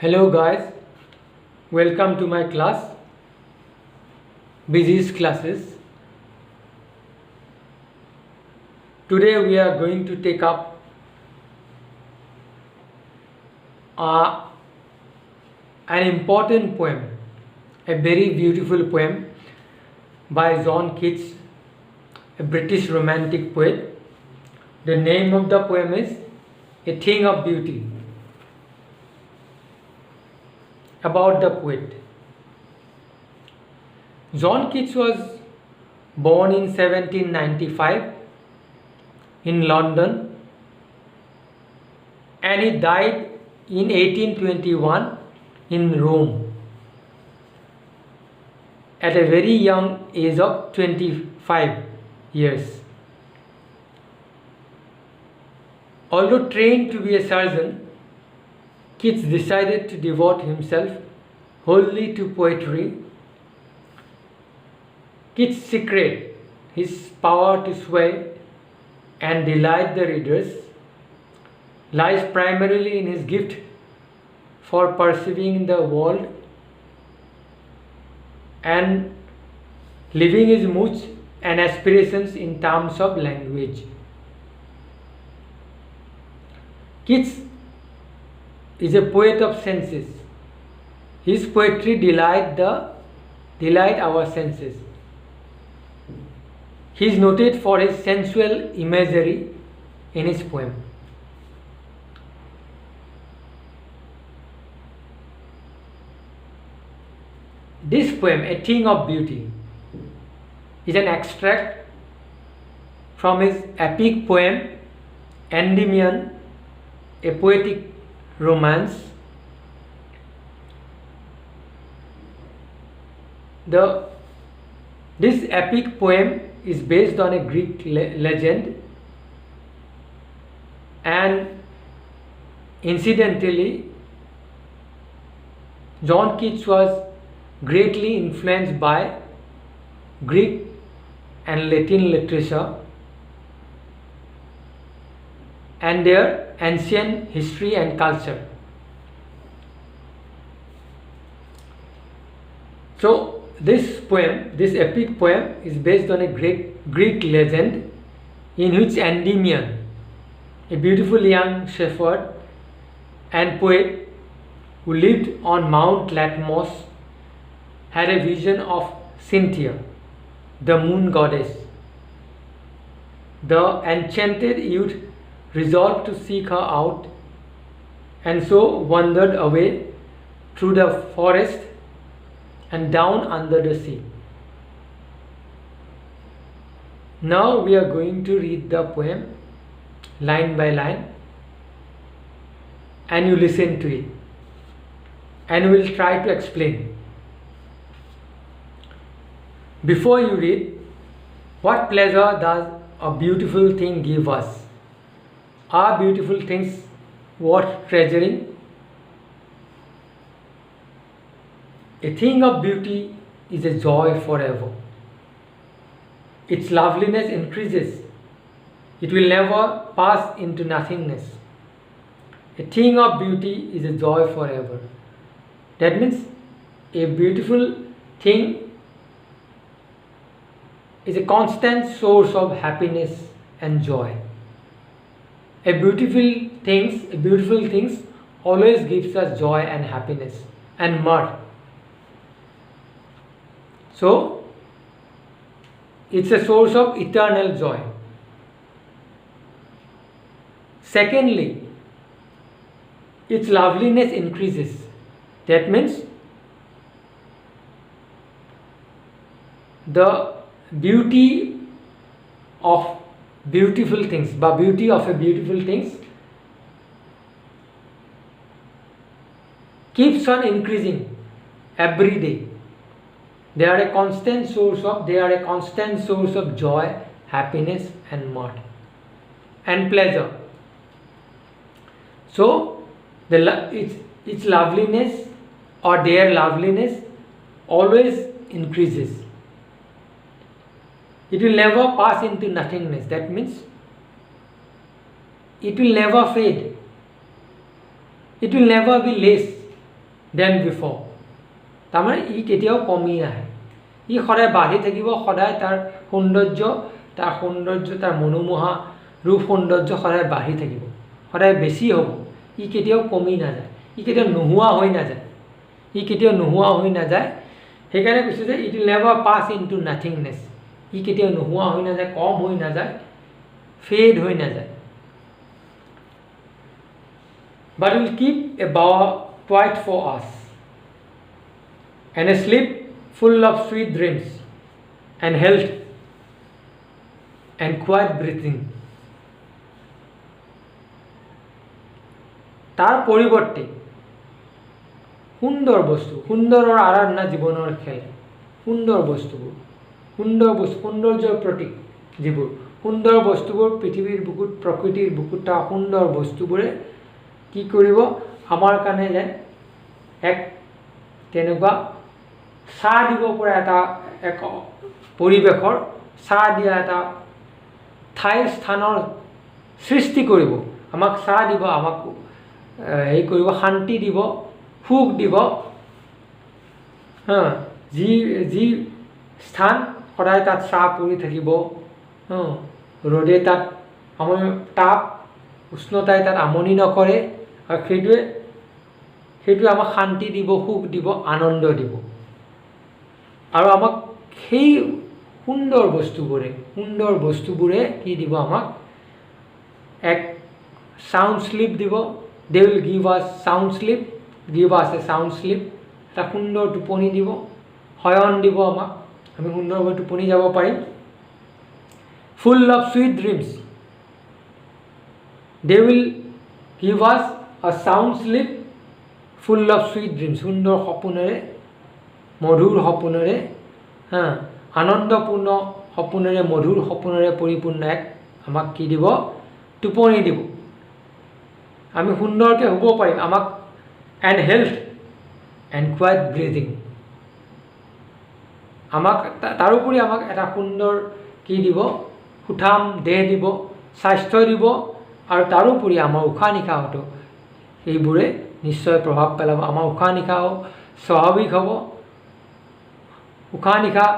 Hello guys, welcome to my class, Busy's classes. Today we are going to take up an important poem, a very beautiful poem by John Keats, a British romantic poet. The name of the poem is A Thing of Beauty. About the poet. John Keats was born in 1795 in London and he died in 1821 in Rome at a very young age of 25 years. Although trained to be a surgeon, Keats decided to devote himself wholly to poetry. Keats' secret, his power to sway and delight the readers, lies primarily in his gift for perceiving the world and living his moods and aspirations in terms of language. Keats is a poet of senses. His poetry delight our senses. He is noted for his sensual imagery in his poem. This poem, A Thing of Beauty, is an extract from his epic poem Endymion, a poetic romance. This epic poem is based on a Greek legend, and incidentally John Keats was greatly influenced by Greek and Latin literature and their ancient history and culture. So this poem, this epic poem, is based on a Greek legend in which Endymion, a beautiful young shepherd and poet who lived on Mount Latmos, had a vision of Cynthia, the moon goddess. The enchanted youth resolved to seek her out and so wandered away through the forest and down under the sea. Now we are going to read the poem line by line and you listen to it and we will try to explain. Before you read, what pleasure does a beautiful thing give us? Are beautiful things worth treasuring? A thing of beauty is a joy forever. Its loveliness increases. It will never pass into nothingness. A thing of beauty is a joy forever. That means a beautiful thing is a constant source of happiness and joy. A beautiful things always gives us joy and happiness and mirth. So it's a source of eternal joy. Secondly, its loveliness increases. That means the beauty of beautiful things, the beauty of a beautiful things keeps on increasing every day. They are a constant source of joy, happiness and mirth and pleasure. So its loveliness or their loveliness always increases. It will never pass into nothingness. That means it will never fade. It will never be less. Then before তাৰমানে ই কেতিয়াও কমি নাহে ই সদায় বাঢ়ি থাকিব সদায় তাৰ সৌন্দৰ্য তাৰ মনোমোহা ৰূপ সৌন্দৰ্য সদায় বাঢ়ি থাকিব সদায় বেছি হ'ব ই কেতিয়াও কমি নাযায় ই কেতিয়াও নোহোৱা হৈ নাযায় সেইকাৰণে কৈছোঁ যে it will never pass into nothingness ই কেতিয়াও নোহোৱা হৈ নাযায় কম হৈ নাযায় ফেড হৈ নাযায় but will keep a bower quiet for us and a sleep full of sweet dreams and health and quiet breathing তাৰ পৰিৱৰ্তে সুন্দৰ বস্তু সুন্দৰৰ আৰাধনা জীৱনৰ খেল সুন্দৰ বস্তুবোৰ সৌন্দৰ্যৰ প্ৰতীক যিবোৰ সুন্দৰ বস্তুবোৰ পৃথিৱীৰ বুকুত প্ৰকৃতিৰ বুকুত থকা সুন্দৰ বস্তুবোৰে কি কৰিব আমাৰ কাৰণে যেন এক তেনেকুৱা ছাঁ দিব পৰা এটা এক পৰিৱেশৰ ছাঁ দিয়া এটা ঠাইৰ স্থানৰ সৃষ্টি কৰিব আমাক ছাঁ দিব আমাক হেৰি কৰিব শান্তি দিব সুখ দিব যি স্থান সদায় তাত ছাঁ পৰি থাকিব ৰ'দে তাত তাপ উষ্ণতাই তাত আমনি নকৰে আৰু সেইটোৱে আমাক শান্তি দিব সুখ দিব আনন্দ দিব আৰু আমাক সেই সুন্দৰ বস্তুবোৰে কি দিব আমাক এক সাউণ্ড স্লিপ দিব দে উইল গিভ আছ এ সাউণ্ড স্লিপ এটা সুন্দৰ টোপনি দিব শয়ন দিব আমাক আমি সুন্দৰভাৱে টোপনি যাব পাৰিম full of sweet dreams they will give আছ আ sound slip full of sweet dreams সুন্দৰ সপোনেৰে মধুৰ সপোনেৰে আনন্দপূৰ্ণ সপোনেৰে মধুৰ সপোনেৰে পৰিপূৰ্ণ এক আমাক কি দিব টোপনি দিব আমি সুন্দৰকৈ শুব পাৰিম আমাক and health and quit breathing আমাক তাৰোপৰি আমাক এটা সুন্দৰ কি দিব সুঠাম দেহ দিব স্বাস্থ্য দিব আৰু তাৰোপৰি আমাৰ উশাহ নিশাহতো এইবোৰে নিশ্চয় প্ৰভাৱ পেলাব আমাৰ উশাহ নিশাহ স্বাভাৱিক হ'ব উশাহ নিশাহ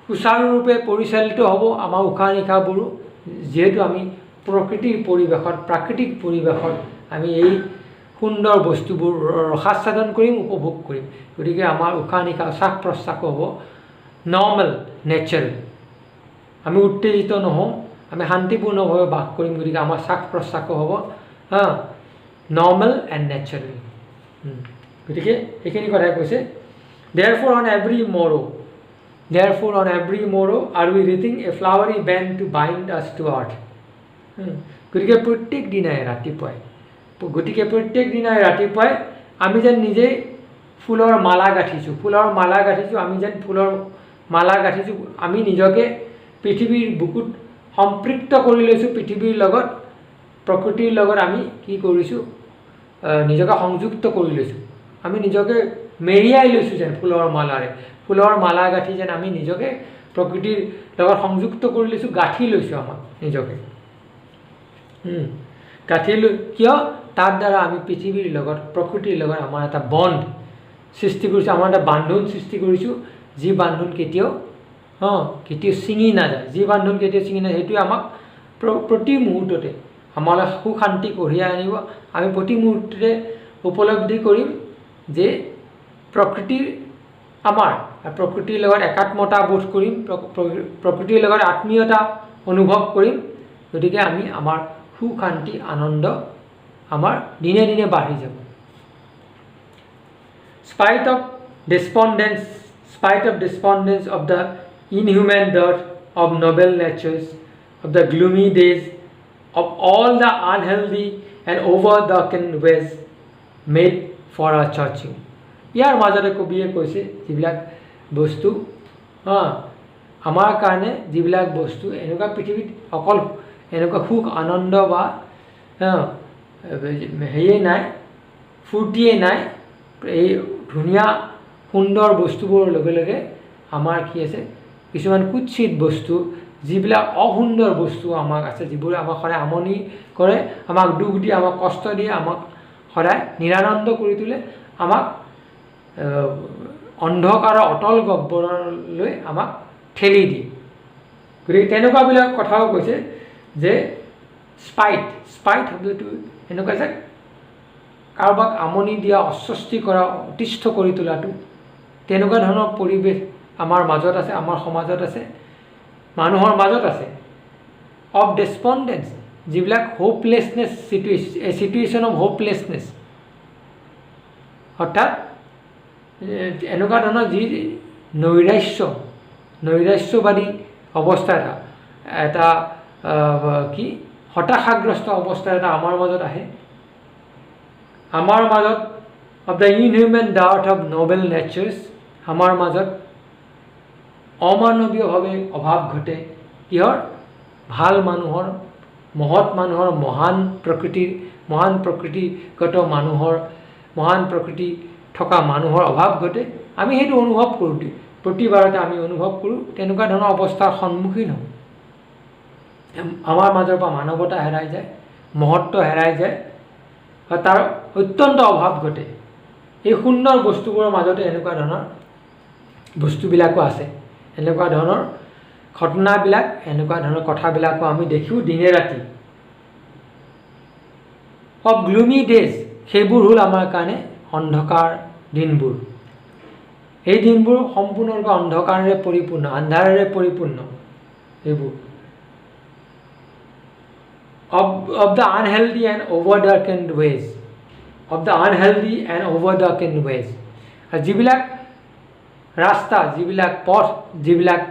সুচাৰুৰূপে পৰিচালিত হ'ব আমাৰ উশাহ নিশাহবোৰো যিহেতু আমি প্ৰাকৃতিক পৰিৱেশত আমি এই সুন্দৰ বস্তুবোৰ ৰসাস্বাদন কৰিম উপভোগ কৰিম গতিকে আমাৰ উশাহ নিশাহ শ্বাস প্ৰশ্বাসো হ'ব নৰ্মেল নেচাৰেল আমি উত্তেজিত নহওঁ আমি শান্তিপূৰ্ণভাৱে বাস কৰিম গতিকে আমাৰ শ্বাস প্ৰশ্বাসো হ'ব নৰ্মেল এণ্ড নেচাৰেল গতিকে এইখিনি কথাই কৈছে therefore on every morrow are we wreathing a flowery band to bind us to earth গতিকে প্ৰত্যেক দিনাই ৰাতিপুৱাই আমি যেন নিজেই ফুলৰ মালা গাঁঠিছোঁ আমি যেন ফুলৰ মালা গাঁঠিছোঁ আমি নিজকে পৃথিৱীৰ বুকুত সম্পৃক্ত কৰি লৈছোঁ পৃথিৱীৰ লগত প্ৰকৃতিৰ লগত আমি কি কৰিছোঁ নিজকে সংযুক্ত কৰি লৈছোঁ আমি নিজকে মেৰিয়াই লৈছোঁ যেন ফুলৰ মালা গাঁঠি যেন আমি নিজকে প্ৰকৃতিৰ লগত সংযুক্ত কৰি লৈছোঁ গাঁঠি লৈছোঁ আমাক নিজকে গাঁঠি লৈ কিয় তাৰ দ্বাৰা আমি পৃথিৱীৰ লগত প্ৰকৃতিৰ লগত আমাৰ এটা বণ্ড সৃষ্টি কৰিছোঁ আমাৰ এটা বান্ধোন সৃষ্টি কৰিছোঁ যি বান্ধোন কেতিয়াও ছিঙি নাযায় সেইটোৱে আমাক প্ৰতি মুহূৰ্ততে আমালৈ সুখ শান্তি কঢ়িয়াই আনিব আমি প্ৰতি মুহূৰ্ততে উপলব্ধি কৰিম যে প্ৰকৃতিৰ লগত একাত্মতা বোধ কৰিম প্ৰকৃতিৰ লগত আত্মীয়তা অনুভৱ কৰিম গতিকে আমি আমাৰ সুখ শান্তি আনন্দ আমাৰ দিনে দিনে বাঢ়ি যাব spite of despondence of the inhuman dirt of noble natures of the gloomy days of all the unhealthy and overdarkened ways made for our searching ইয়াৰ মাজতে কবিয়ে কৈছে যিবিলাক বস্তু আমাৰ কাৰণে যিবিলাক বস্তু এনেকুৱা পৃথিৱীত অকল এনেকুৱা সুখ আনন্দ বা হেৰিয়ে নাই ফূৰ্তিয়ে নাই এই ধুনীয়া সুন্দৰ বস্তুবোৰৰ লগে লগে আমাৰ কি আছে কিছুমান কুৎসিত বস্তু যিবিলাক অসুন্দৰ বস্তু আমাক আছে যিবোৰে আমাক সদায় আমনি কৰে আমাক দুখ দিয়ে আমাক কষ্ট দিয়ে আমাক সদায় নিৰানন্দ কৰি তোলে, আমাক অন্ধকাৰৰ অটল গহ্বৰলৈ আমাক ঠেলি দিয়ে। গতিকে তেনেকুৱাবিলাক কথাও কৈছে যে স্পাইট শব্দটো এনেকুৱা যে কাৰোবাক আমনি দিয়া, অস্বস্তি কৰা, অতিষ্ঠ কৰি তোলাটো, তেনেকুৱা ধৰণৰ পৰিৱেশ আমাৰ মাজত আছে, আমাৰ সমাজত আছে, মানুহৰ মাজত আছে। অফ ডেছপণ্ডেঞ্চ, যিবিলাক হোপলেছনেছ চিটুৱেশ্যন অফ হোপলেছনেছ, অৰ্থাৎ এনেকুৱা ধৰণৰ যি নৈৰাশ্যবাদী অৱস্থা এটা কি হতাশাগ্ৰস্ত অৱস্থা এটা আমাৰ মাজত আহে। আমাৰ মাজত of the inhuman doubt of noble natures, আমাৰ মাজত অমানৱীয়ভাৱে অভাৱ ঘটে। কিহৰ? ভাল মানুহৰ, মহৎ মানুহৰ, মহান প্ৰকৃতিগত মানুহৰ, মহান প্ৰকৃতি থকা মানুহৰ অভাৱ ঘটে। আমি সেইটো অনুভৱ কৰোঁ, প্ৰতিবাৰতে আমি অনুভৱ কৰোঁ, তেনেকুৱা ধৰণৰ অৱস্থাৰ সন্মুখীন হওঁ। আমাৰ মাজৰ পৰা মানৱতা হেৰাই যায়, মহত্ব হেৰাই যায়, তাৰ অত্যন্ত অভাৱ ঘটে। এই সুন্দৰ বস্তুবোৰৰ মাজতে এনেকুৱা ধৰণৰ বস্তুবিলাকো আছে, এনেকুৱা ধৰণৰ ঘটনাবিলাক, এনেকুৱা ধৰণৰ কথাবিলাকো আমি দেখোঁ দিনে ৰাতি। অফ গ্লুমি ডেজ, সেইবোৰ হ'ল আমাৰ কাৰণে অন্ধকাৰ দিনবোৰ। এই দিনবোৰ সম্পূৰ্ণৰূপে অন্ধকাৰেৰে পৰিপূৰ্ণ, আন্ধাৰেৰে পৰিপূৰ্ণ। এইবোৰ of the unhealthy and overdarkened ways, আৰু যিবিলাক ৰাস্তা, যিবিলাক পথ, যিবিলাক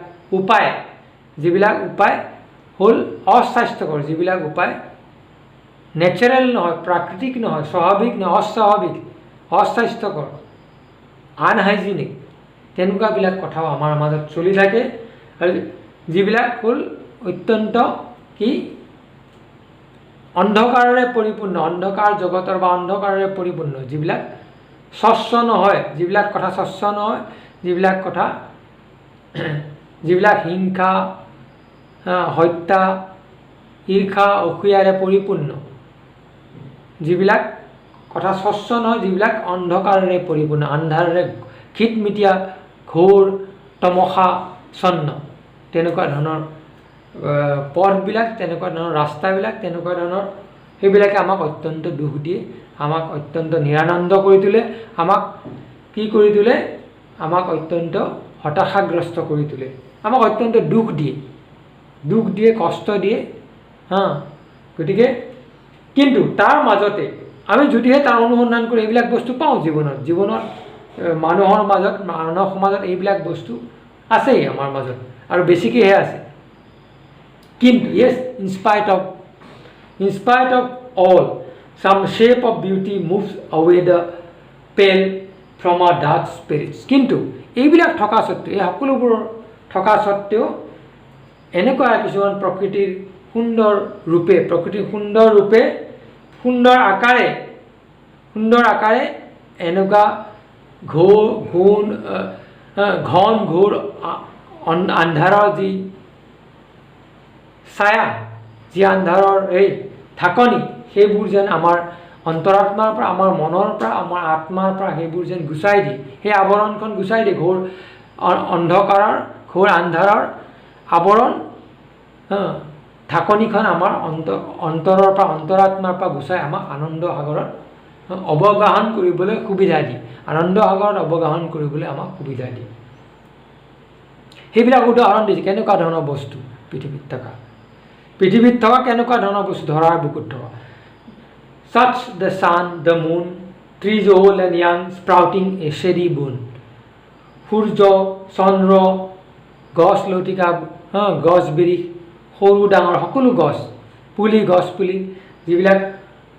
উপায় হ'ল অস্বাস্থ্যকৰ, যিবিলাক উপায় নেচাৰেল নহয়, প্ৰাকৃতিক নহয়, স্বাভাৱিক নহয়, অস্বাভাৱিক, অস্বাস্থ্যকৰ, আনহাইজিনিক, তেনেকুৱাবিলাক কথাও আমাৰ মাজত চলি থাকে। আৰু যিবিলাক হ'ল অত্যন্ত কি অন্ধকাৰেৰে পৰিপূৰ্ণ, অন্ধকাৰ জগতৰ বা অন্ধকাৰেৰে পৰিপূৰ্ণ, যিবিলাক স্বচ্ছ নহয়, যিবিলাক কথা স্বচ্ছ নহয়, যিবিলাক হিংসা, হত্যা, ঈৰ্ষা, অসূয়াৰে পৰিপূৰ্ণ, যিবিলাক কথা স্বচ্ছ নহয়, যিবিলাক অন্ধকাৰেৰে পৰিপূৰ্ণ, আন্ধাৰেৰে খিটমিটীয়া, ঘোৰ তমসাচ্ছন্ন, তেনেকুৱা ধৰণৰ পথবিলাক, তেনেকুৱা ধৰণৰ ৰাস্তাবিলাক, তেনেকুৱা ধৰণৰ সেইবিলাকে আমাক অত্যন্ত দুখ দিয়ে, আমাক অত্যন্ত নিৰানন্দ কৰি তোলে, আমাক কি কৰি তোলে? আমাক অত্যন্ত হতাশাগ্ৰস্ত কৰি তোলে, আমাক অত্যন্ত দুখ দিয়ে, কষ্ট দিয়ে। গতিকে কিন্তু তাৰ মাজতে আমি যদিহে তাৰ অনুসন্ধান কৰি এইবিলাক বস্তু পাওঁ জীৱনত মানুহৰ মাজত, মানৱ সমাজত এইবিলাক বস্তু আছেই আমাৰ মাজত, আৰু বেছিকৈহে আছে। কিন্তু yes, in spite of all, some shape of beauty moves away the pale from our dark spirits. কিন্তু এইবিলাক থকা সত্ত্বেও, এই সকলোবোৰ থকা সত্ত্বেও এনেকুৱা কিছুমান প্ৰকৃতিৰ সুন্দৰ ৰূপে, সুন্দৰ আকাৰে এনেকুৱা ঘন ঘোৰ আন্ধাৰৰ যি ছায়া, যি আন্ধাৰৰ এই ঢাকনি, সেইবোৰ যেন আমাৰ অন্তৰাত্মাৰ পৰা, আমাৰ মনৰ পৰা, আমাৰ আত্মাৰ পৰা সেইবোৰ যেন গুচাই দিয়ে, সেই আৱৰণখন গুচাই দিয়ে, ঘোৰ আন্ধাৰৰ আৱৰণ, ঢাকনিখন আমাৰ অন্তৰৰ পৰা, অন্তৰাত্মাৰ পৰা গুচাই আমাক আনন্দ সাগৰত অৱগাহন কৰিবলৈ সুবিধা দিয়ে, আমাক সুবিধা দিয়ে। সেইবিলাক উদাহৰণ দিছে কেনেকুৱা ধৰণৰ বস্তু পৃথিৱীত থকা কেনেকুৱা ধৰণৰ বস্তু, ধৰাৰ বুকুত থকা। Such the sun, the moon, trees old and young sprouting a shady boon. সূৰ্য, চন্দ্ৰ, গছ লতিকা, গছ বিৰিখ, সৰু ডাঙৰ সকলো গছ পুলি, যিবিলাক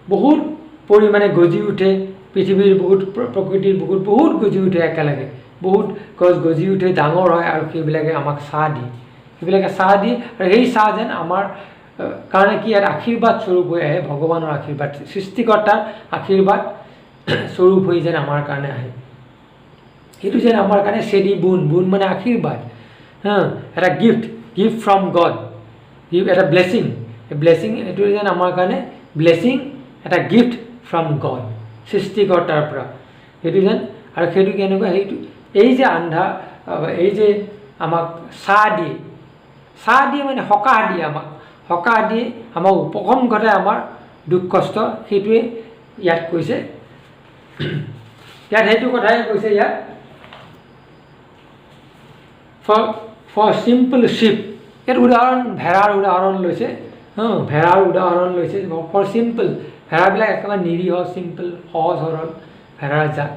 বহুত পৰিমাণে গজি উঠে, পৃথিৱীৰ প্ৰকৃতিৰ বহুত গজি উঠে, একেলগে বহুত গছ গজি উঠে, ডাঙৰ হয়, আৰু সেইবিলাকে আমাক ছাঁ দিয়ে, আৰু সেই ছাঁ যেন আমাৰ কাৰণে কি ইয়াত আশীৰ্বাদ স্বৰূপ হৈ আহে, ভগৱানৰ আশীৰ্বাদ, সৃষ্টিকৰ্তাৰ আশীৰ্বাদ স্বৰূপ হৈ যেন আমাৰ কাৰণে আহে। সেইটো যেন আমাৰ কাৰণে চেডি বুন মানে আশীৰ্বাদ, এটা গিফ্ট ফ্ৰম গড, এটা ব্লেছিং, এইটো যেন আমাৰ কাৰণে ব্লেছিং, এটা গিফ্ট ফ্ৰম গড, সৃষ্টিকৰ্তাৰ পৰা সেইটো যেন আৰু সেইটো কেনেকুৱা সেইটো এই যে আন্ধা এই যে আমাক চাহ দিয়ে মানে সকাহ দিয়ে আমাক সকাহ দিয়ে আমাক উপশম ঘটায় আমাৰ দুখ কষ্ট সেইটোৱে ইয়াত কৈছে ইয়াত সেইটো কথাই কৈছে ইয়াত ফৰ চিম্পল শ্বিপ ইয়াত উদাহৰণ ভেড়াৰ উদাহৰণ লৈছে ভেড়াৰ উদাহৰণ লৈছে ফৰ চিম্পল ভেড়াবিলাক একেবাৰে নিৰীহ চিম্পল সহজ সৰল ভেড়াৰ জাত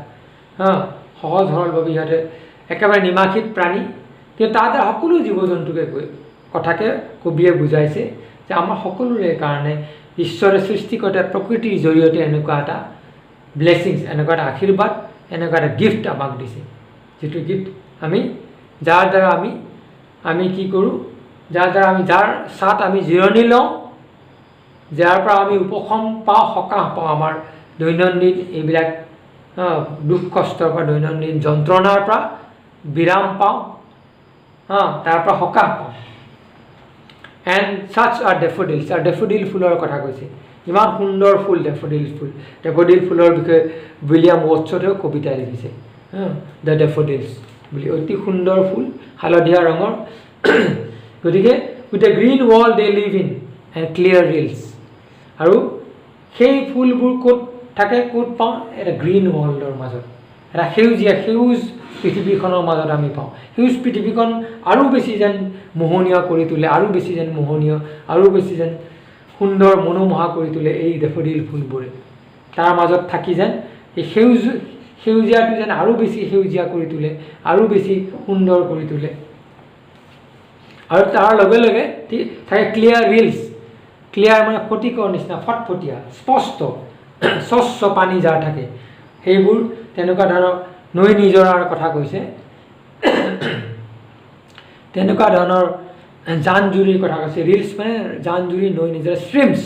সহজ সৰলভাৱে ইহঁতে একেবাৰে নিমাখিত প্ৰাণী কিন্তু তাতে সকলো জীৱ জন্তুকে কথাকে কবিয়ে বুজাইছে যে আমাৰ সকলোৰে কাৰণে ঈশ্বৰে সৃষ্টি কৰা প্ৰকৃতিৰ জৰিয়তে এনেকুৱা এটা ব্লেছিংছ এনেকুৱা এটা আশীৰ্বাদ এনেকুৱা এটা গিফ্ট আমাক দিছে যিটো গিফ্ট আমি যাৰ দ্বাৰা আমি কি কৰোঁ যাৰ দ্বাৰা আমি যাৰ ছাত আমি জিৰণি লওঁ যাৰ পৰা আমি উপশম পাওঁ সকাহ পাওঁ আমাৰ দৈনন্দিন এইবিলাক দুখ কষ্টৰ পৰা দৈনন্দিন যন্ত্ৰণাৰ পৰা বিৰাম পাওঁ তাৰ পৰা সকাহ পাওঁ এণ্ড ছাচ আৰ ডেফোডিলছ আৰু ডেফোডিল ফুলৰ কথা কৈছে ইমান সুন্দৰ ফুল ডেফোডিল ফুলৰ বিষয়ে উইলিয়াম ৱৰ্ডছতেও কবিতা লিখিছে দ্য ডেফোডিলছ বুলি অতি সুন্দৰ ফুল হালধীয়া ৰঙৰ গতিকে with a green world they live in and clear ৰিলছ আৰু সেই ফুলবোৰ ক'ত থাকে ক'ত পাওঁ এটা গ্ৰীণ ৱৰ্ল্ডৰ মাজত এটা সেউজ পৃথিৱীখনৰ মাজত আমি পাওঁ সেউজ পৃথিৱীখন আৰু বেছি যেন মোহনীয় কৰি তোলে আৰু বেছি যেন মোহনীয় আৰু বেছি যেন সুন্দৰ মনোমোহা কৰি তোলে এই ডেফোডিল ফুলবোৰে তাৰ মাজত থাকি যেন এই সেউজীয়াটো যেন আৰু বেছি সেউজীয়া কৰি তোলে আৰু বেছি সুন্দৰ কৰি তোলে আৰু তাৰ লগে লগে থাকে ক্লিয়াৰ ৰিলছ ক্লিয়াৰ মানে ফটিকৰ নিচিনা ফটফটীয়া স্পষ্ট স্বচ্ছ পানী যাৰ থাকে সেইবোৰ তেনেকুৱা ধৰণৰ নৈ নিজৰাৰ কথা কৈছে তেনেকুৱা ধৰণৰ জান জুৰিৰ কথা কৈছে ৰিলছ মানে জান জুৰি নৈ নিজৰা ষ্ট্ৰীমছ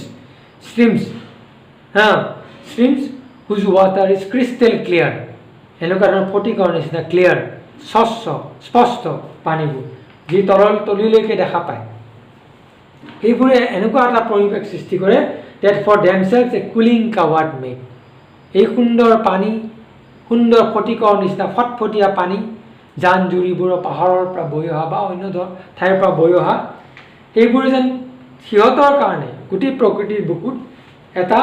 হুজ ৱাটাৰ ইজ ক্ৰিষ্টেল ক্লিয়াৰ এনেকুৱা ধৰণৰ ফটিকৰ নিচিনা ক্লিয়াৰ স্বচ্ছ স্পষ্ট পানীবোৰ যি তলিলৈকে দেখা পায় সেইবোৰে এনেকুৱা এটা পৰিৱেশ সৃষ্টি কৰে that for themselves a cooling covert make এই সুন্দৰ পানী সুন্দৰ ফটিকৰ নিচিনা ফটফটীয়া পানী জান জুৰিবোৰৰ পাহাৰৰ পৰা বৈ অহা বা অন্য ঠাইৰ পৰা বৈ অহা সেইবোৰ যেন সিহঁতৰ কাৰণে গোটেই প্ৰকৃতিৰ বুকুত এটা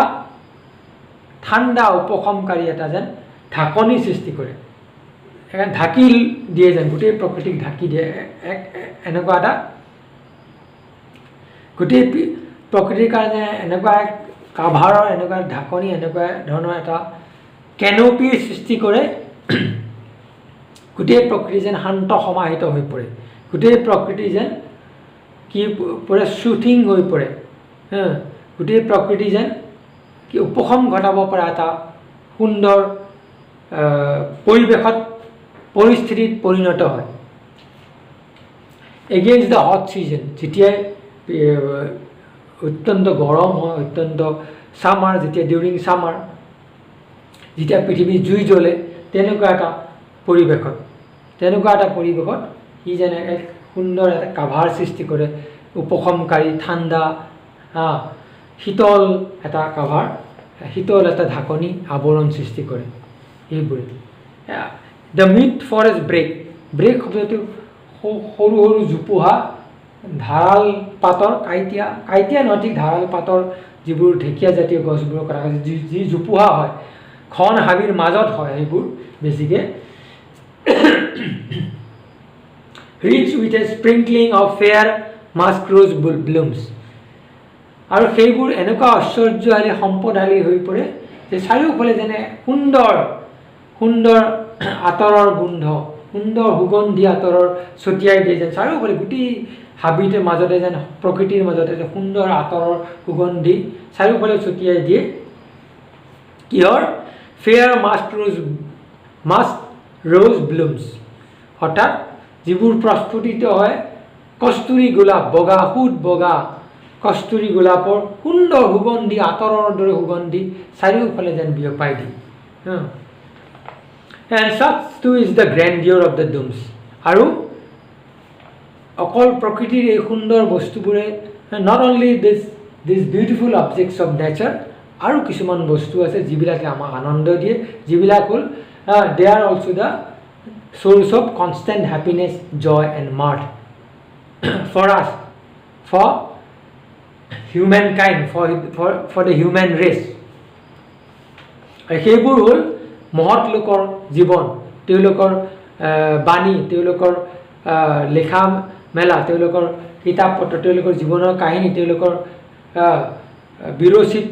ঠাণ্ডা উপশমকাৰী এটা যেন ঢাকনি সৃষ্টি কৰে ঢাকি দিয়ে যেন গোটেই প্ৰকৃতিক ঢাকি দিয়ে এনেকুৱা এটা গোটেই প্ৰকৃতিৰ কাৰণে এনেকুৱা এক কাভাৰৰ এনেকুৱা ঢাকনি এনেকুৱা ধৰণৰ এটা কেনপিৰ সৃষ্টি কৰে গোটেই প্ৰকৃতি যেন শান্ত সমাহিত হৈ পৰে গোটেই প্ৰকৃতি যেন কি পৰে শুথিং হৈ পৰে গোটেই প্ৰকৃতি যেন কি উপশম ঘটাব পৰা এটা সুন্দৰ পৰিস্থিতিত পৰিণত হয় এগেইনষ্ট দ্য হট ছিজন যেতিয়াই অত্যন্ত গৰম হয় অত্যন্ত ছামাৰ যেতিয়া ডিউৰিং ছামাৰ যেতিয়া পৃথিৱী জুই জ্বলে তেনেকুৱা এটা পৰিৱেশত সি যেনে এক সুন্দৰ এটা কাভাৰ সৃষ্টি কৰে উপশমকাৰী ঠাণ্ডা শীতল এটা কাভাৰ শীতল এটা ঢাকনি আৱৰণ সৃষ্টি কৰে এইবোৰে দ্য মিড ফৰেষ্ট ব্ৰেক শব্দটো সৰু সৰু জোপোহা ধাৰাল পাতৰ কাইটীয়া নহয় ঠিক ধাৰাল পাতৰ যিবোৰ ঢেকীয়া জাতীয় গছবোৰৰ কথা কৈছে যি জোপোহা হয় ঘন হাবিৰ মাজত হয় সেইবোৰ বেছিকৈ rich with a sprinkling of fair musk roses blooms আৰু সেইবোৰ এনেকুৱা ঐশ্বৰ্যশালী সম্পদশালী হৈ পৰে যে চাৰিওফালে যেনে সুন্দৰ আঁতৰৰ গোন্ধ সুন্দৰ সুগন্ধি আঁতৰৰ ছটিয়াই দিয়ে যেন চাৰিওফালে গোটেই হাবিটোৰ মাজতে যেন প্ৰকৃতিৰ মাজতে যে সুন্দৰ আঁতৰৰ সুগন্ধি চাৰিওফালে ছটিয়াই দিয়ে কিহৰ ফেয়াৰ মাস্ক ৰ'জ ব্লুমছ অৰ্থাৎ যিবোৰ প্ৰস্ফুটিত হয় কস্তুৰী গোলাপ সুত বগা কস্তুৰী গোলাপৰ সুন্দৰ সুগন্ধি আঁতৰৰ দৰে সুগন্ধি চাৰিওফালে যেন বিয়পাই দিয়ে and such too is the grandeur of the dooms আৰু অকল প্ৰকৃতিৰ এই সুন্দৰ বস্তুবোৰে not only this beautiful objects of nature আৰু কিছুমান বস্তু আছে যিবিলাকে আমাক আনন্দ দিয়ে, যিবিলাক হ'ল they are also the source of constant happiness, joy and mirth for us, for humankind, for the human race. সেইবোৰ হ'ল মহৎ লোকৰ জীৱন, তেওঁলোকৰ বাণী, তেওঁলোকৰ লেখা মেলা, তেওঁলোকৰ কিতাপ পত্ৰ, তেওঁলোকৰ জীৱনৰ কাহিনী, তেওঁলোকৰ বিৰচিত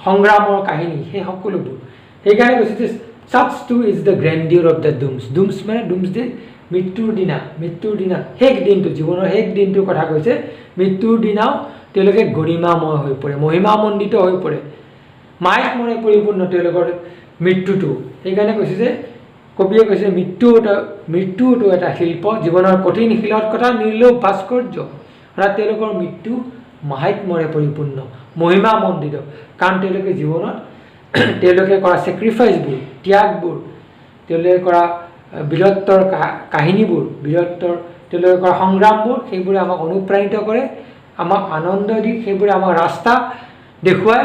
সংগ্ৰামৰ কাহিনী, সেই সকলোবোৰ। সেইকাৰণে কৈছে যে such too is the grandeur of the dooms. Dooms মানে doomsday, মৃত্যুৰ দিনা শেষ দিনটো, জীৱনৰ শেষ দিনটোৰ কথা কৈছে। মৃত্যুৰ দিনাও তেওঁলোকে গৰিমাময় হৈ পৰে, মহিমামণ্ডিত হৈ পৰে, মায়কমৰে পৰিপূৰ্ণ তেওঁলোকৰ মৃত্যুটো। সেইকাৰণে কৈছে যে কবিয়ে কৈছে মৃত্যুটো এটা শিল্প, জীৱনৰ কঠিন শিলতকথা নিৰ্লোভ ভাস্কৰ্য, অৰ্থাৎ তেওঁলোকৰ মৃত্যু মাহাত্ম্যৰে পৰিপূৰ্ণ, মহিমামণ্ডিত। কাৰণ তেওঁলোকে জীৱনত তেওঁলোকে কৰা ছেক্ৰিফাইচবোৰ, ত্যাগবোৰ, তেওঁলোকে কৰা বীৰত্বৰ কাহিনীবোৰ, তেওঁলোকে কৰা সংগ্ৰামবোৰ, সেইবোৰে আমাক অনুপ্ৰাণিত কৰে, আমাক আনন্দ দি, সেইবোৰে আমাক ৰাস্তা দেখুৱাই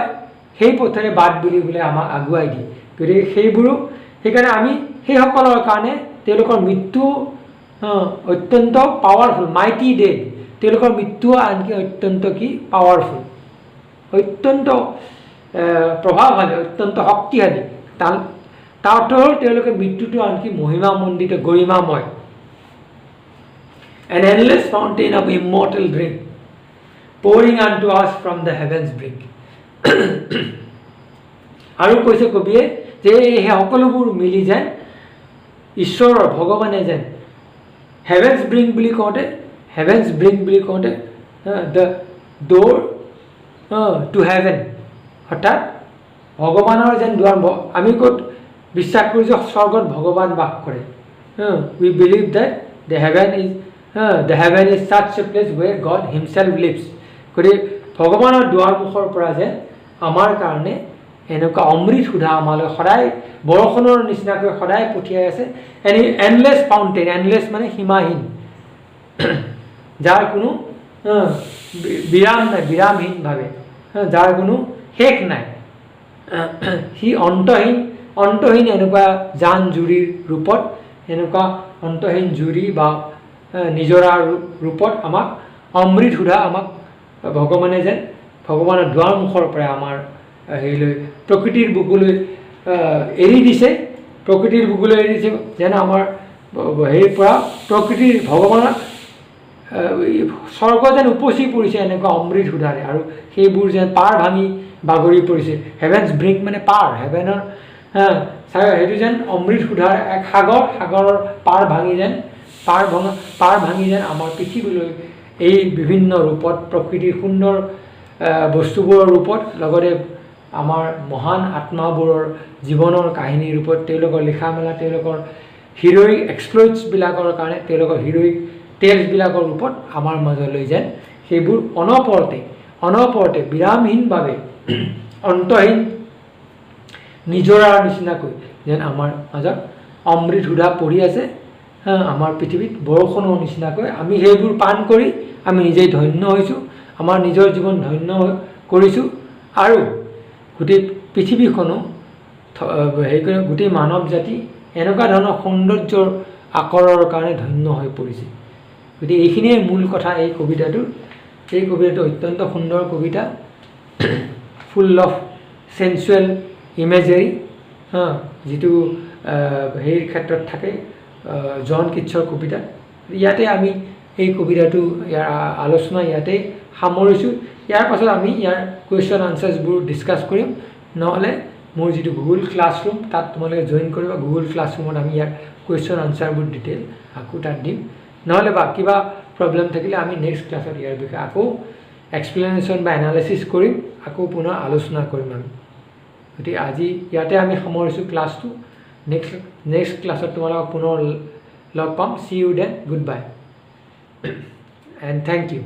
সেই পথেৰে বাট বুলিবলৈ আমাক আগুৱাই দিয়ে। গতিকে সেইকাৰণে আমি সেইসকলৰ কাৰণে তেওঁলোকৰ মৃত্যু অত্যন্ত পাৱাৰফুল, মাইটি ডেড, তেওঁলোকৰ মৃত্যু আনকি অত্যন্ত কি পাৱাৰফুল, অত্যন্ত প্ৰভাৱশালী, অত্যন্ত শক্তিশালী। তাৰ অৰ্থ হ'ল তেওঁলোকে মৃত্যুটো আনকি মহিমামণ্ডিত, গৰিমাময়। An endless fountain of immortal drink pouring unto us from the heavens brink. আৰু কৈছে কবিয়ে যে সেই সকলোবোৰ মিলি যেন ঈশ্বৰৰ, ভগৱানে যেন হেভেন্স ব্ৰিংক বুলি কওঁতে দ্য ড'ৰ টু হেভেন, অৰ্থাৎ ভগৱানৰ যেন দুৱাৰ। আমি ক'ত বিশ্বাস কৰোঁ যে স্বৰ্গত ভগৱান বাস কৰে। We believe that the heaven is such a place where God himself lives. গতিকে ভগৱানৰ দুৱাৰমুখৰ পৰা যেন আমাৰ কাৰণে এনেকুৱা অমৃত সুধা আমালৈ সদায় বৰষুণৰ নিচিনাকৈ সদায় পঠিয়াই আছে। এণ্ডলেছ ফাউণ্টেইন, এণ্ডলেছ মানে সীমাহীন, যাৰ কোনো বিৰাম নাই, বিৰামহীনভাৱে, যাৰ কোনো শেষ নাই। সি অন্তহীন এনেকুৱা জান জুৰিৰ ৰূপত, এনেকুৱা অন্তহীন জুৰি বা নিজৰাৰ ৰূপত আমাক অমৃত সুধা আমাক ভগৱানে যেন ভগৱানৰ দুৱাৰমুখৰ পৰা আমাৰ হেৰিলৈ প্ৰকৃতিৰ বুকুলৈ এৰি দিছে, যেন আমাৰ হেৰিৰ পৰা প্ৰকৃতিৰ ভগৱানৰ স্বৰ্গ যেন উপচি পৰিছে এনেকুৱা অমৃত সুধাৰে, আৰু সেইবোৰ যেন পাৰ ভাঙি বাগৰি পৰিছে। হেভেন্স ব্ৰিংক মানে পাৰ, হেভেনৰ সেইটো যেন অমৃত সুধাৰ এক সাগৰৰ পাৰ ভাঙি যেন আমাৰ পৃথিৱীলৈ এই বিভিন্ন ৰূপত, প্ৰকৃতিৰ সুন্দৰ বস্তুবোৰৰ ৰূপত, লগতে আমাৰ মহান আত্মাবোৰৰ জীৱনৰ কাহিনীৰ ৰূপত, তেওঁলোকৰ লিখা মেলা, তেওঁলোকৰ হিৰ'ইক এক্সপ্লইটছবিলাকৰ কাৰণে, তেওঁলোকৰ হিৰ'ইক টেলছবিলাকৰ ৰূপত আমাৰ মাজলৈ যেন সেইবোৰ অনপৰতে বিৰামহীনভাৱে, অন্তহীন নিজৰাৰ নিচিনাকৈ যেন আমাৰ মাজত অমৃত সুধা পৰি আছে, আমাৰ পৃথিৱীত বৰষুণৰ নিচিনাকৈ। আমি সেইবোৰ পান কৰি আমি নিজেই ধন্য হৈছোঁ, আমাৰ নিজৰ জীৱন ধন্য কৰিছোঁ, আৰু গোটেই পৃথিৱীখনো গোটেই মানৱ জাতি এনেকুৱা ধৰণৰ সৌন্দৰ্যৰ আকৰৰ কাৰণে ধন্য হৈ পৰিছে। গতিকে এইখিনিয়ে মূল কথা এই কবিতাটোৰ। এই কবিতাটো অত্যন্ত সুন্দৰ কবিতা, ফুল অফ চেঞ্চুৱেল ইমেজেৰী, যিটো হেৰিৰ ক্ষেত্ৰত থাকে জন কিটছৰ কবিতা। ইয়াতে আমি এই কবিতাটো, ইয়াৰ আলোচনা ইয়াতে সামৰিছোঁ। ইয়াৰ পাছত আমি ইয়াৰ কুৱেশ্যন আনচাৰ্ছবোৰ ডিছকাছ কৰিম, নহ'লে মোৰ যিটো গুগল ক্লাছৰুম তাত তোমালোকে জইন কৰিবা। গুগল ক্লাছৰুমত আমি ইয়াৰ কুৱেশ্যন আনচাৰবোৰ ডিটেইল আকৌ তাত দিম, নহ'লে বা কিবা প্ৰব্লেম থাকিলে আমি নেক্সট ক্লাছত ইয়াৰ বিষয়ে আকৌ এক্সপ্লেনেশ্যন বা এনালাইচিছ কৰিম, আকৌ পুনৰ আলোচনা কৰিম আমি। গতিকে আজি ইয়াতে আমি সামৰিছোঁ ক্লাছটো। নেক্সট ক্লাছত তোমালোকক পুনৰ লগ পাম। See you then, good bye and thank U.